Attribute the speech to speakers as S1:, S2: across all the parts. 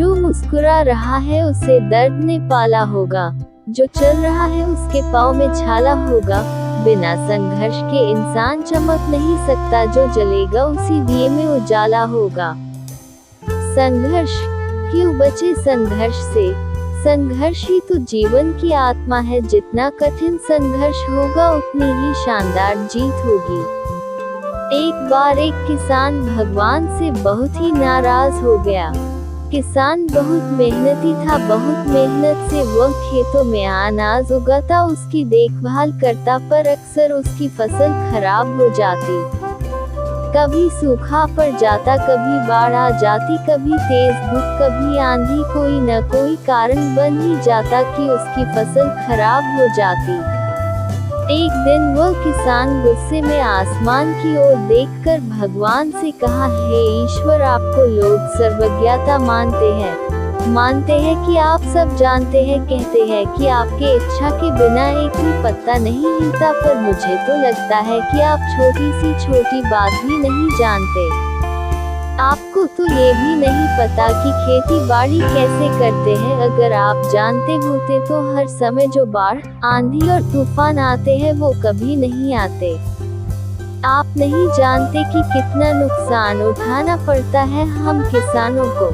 S1: जो मुस्कुरा रहा है उसे दर्द ने पाला होगा, जो चल रहा है उसके पाँव में छाला होगा। बिना संघर्ष के इंसान चमक नहीं सकता, जो जलेगा उसी दिए में उजाला होगा। संघर्ष क्यों बचे संघर्ष से? संघर्ष ही तो जीवन की आत्मा है। जितना कठिन संघर्ष होगा उतनी ही शानदार जीत होगी। एक बार एक किसान भगवान से बहुत ही नाराज हो गया। किसान बहुत मेहनती था, बहुत मेहनत से वह खेतों में अनाज उगाता, उसकी देखभाल करता, पर अक्सर उसकी फसल खराब हो जाती। कभी सूखा पड़ जाता, कभी बाढ़ आ जाती, कभी तेज धूप, कभी आंधी, कोई न कोई कारण बन ही जाता कि उसकी फसल खराब हो जाती। एक दिन वह किसान गुस्से में आसमान की ओर देखकर भगवान से कहा, हे ईश्वर, आपको लोग सर्वज्ञता मानते हैं कि आप सब जानते हैं, कहते हैं कि आपके इच्छा के बिना एक भी पत्ता नहीं हिलता, पर मुझे तो लगता है कि आप छोटी सी छोटी बात भी नहीं जानते। आपको तो ये भी नहीं पता कि खेती बाड़ी कैसे करते हैं। अगर आप जानते होते तो हर समय जो बाढ़, आंधी और तूफान आते हैं वो कभी नहीं आते। आप नहीं जानते कि कितना नुकसान उठाना पड़ता है हम किसानों को।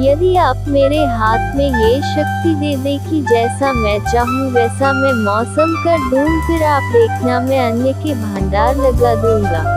S1: यदि आप मेरे हाथ में ये शक्ति दे दे कि जैसा मैं चाहूँ वैसा मैं मौसम कर दूँ, फिर आप देखना मैं अन्न के भंडार लगा दूंगा।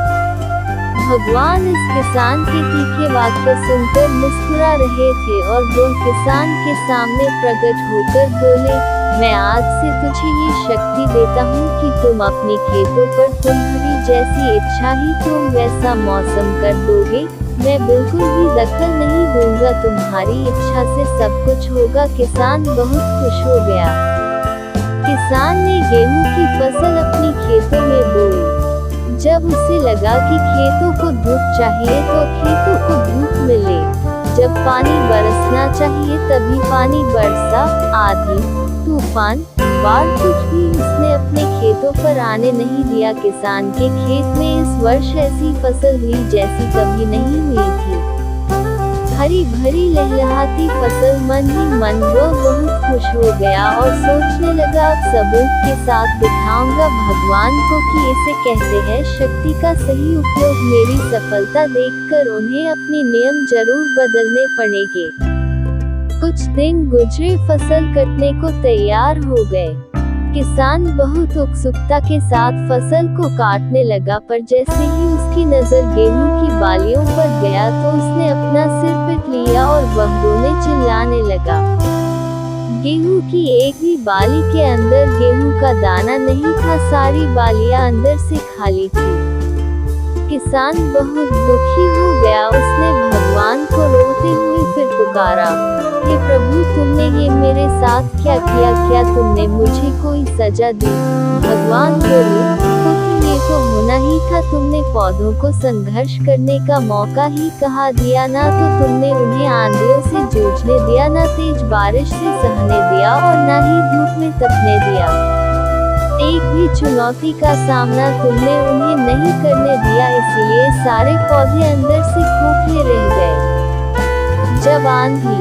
S1: भगवान इस किसान के तीखे वाक्य सुनकर मुस्कुरा रहे थे और वो किसान के सामने प्रकट होकर बोले, मैं आज से तुझे ये शक्ति देता हूँ कि तुम अपने खेतों पर तुम्हारी जैसी इच्छा ही तुम वैसा मौसम कर दोगे। मैं बिल्कुल भी दखल नहीं दूंगा, तुम्हारी इच्छा से सब कुछ होगा। किसान बहुत खुश हो गया। किसान ने गेहूं की फसल अपनी खेतों में बोई। जब उसे लगा कि खेतों को धूप चाहिए तो खेतों को धूप मिले, जब पानी बरसना चाहिए तभी पानी बरसा। आंधी, तूफान, बाढ़ कुछ भी उसने अपने खेतों पर आने नहीं दिया। किसान के खेत में इस वर्ष ऐसी फसल हुई जैसी कभी नहीं हुई थी। हरी भरी लहलहाती फसल, मन ही मन वो बहुत खुश हो गया और सोचने लगा, अब सबूत के साथ दिखाऊंगा भगवान को कि इसे कहते हैं शक्ति का सही उपयोग। मेरी सफलता देखकर उन्हें अपने नियम जरूर बदलने पड़ेंगे। कुछ दिन गुजरे, फसल कटने को तैयार हो गए। किसान बहुत उत्सुकता के साथ फसल को काटने लगा, पर जैसे ही उसकी नजर गेहूं की बालियों पर गया तो उसने अपना सिर पीट लिया और वह रोने चिल्लाने लगा। गेहूं की एक भी बाली के अंदर गेहूं का दाना नहीं था, सारी बालियां अंदर से खाली थी। किसान बहुत दुखी हो गया। उसने भगवान को रोते हुए फिर पुकारा, हे प्रभु, तुमने ये मेरे साथ क्या किया? क्या तुमने मुझे कोई सजा दी? भगवान बोले, पुत्र, ये तो होना ही था। तुमने पौधों को संघर्ष करने का मौका ही कहाँ दिया? ना तो तुमने उन्हें आंधियों से जूझने दिया, ना तेज बारिश से सहने दिया और ना ही धूप में तपने दिया। एक भी चुनौती का सामना तुमने उन्हें नहीं करने दिया, इसलिए सारे पौधे अंदर से खोखले रह गए। जब आंधी,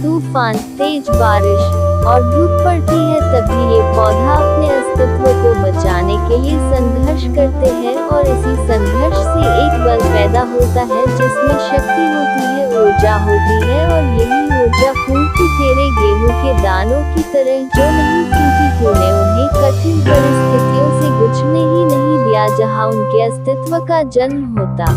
S1: तूफान, तेज बारिश और धूप पड़ती है तभी ये पौधा अपने अस्तित्व को बचाने के लिए संघर्ष करते हैं, और इसी संघर्ष से एक बल पैदा होता है जिसमें शक्ति होती है, ऊर्जा होती है, और यही ऊर्जा फूलती तेरे गेहूं के दानों की तरह जो नहीं फूटी। तूने उन्हें कठिन परिस्थितियों से गुजरने ही नहीं दिया जहां उनके अस्तित्व का जन्म होता।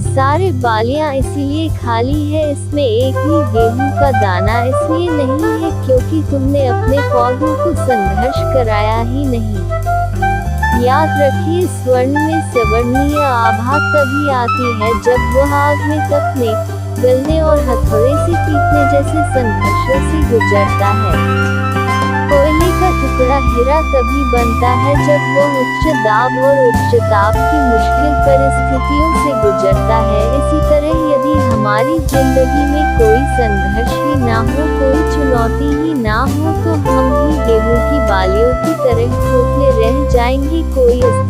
S1: सारे बालियां इसलिए खाली है, इसमें एक भी गेहूं का दाना इसलिए नहीं है क्योंकि तुमने अपने पौधों को संघर्ष कराया ही नहीं। याद रखिए, स्वर्ण में सवर्णीय आभा तभी आती है जब वह आग में तपने, गलने और हथौड़े से पीटने जैसे संघर्षों से गुजरता है। कोयले का टुकड़ा हीरा तभी बनता है जब वह उच्च दाब और उच्च ताप की मुश्किल परिस्थितियों से गुजरता है। इसी तरह यदि हमारी जिंदगी में कोई संघर्ष ही ना हो, कोई चुनौती ही ना हो, तो हम ही गेहूं की बालियों की तरह खोखले रह जाएंगे। कोई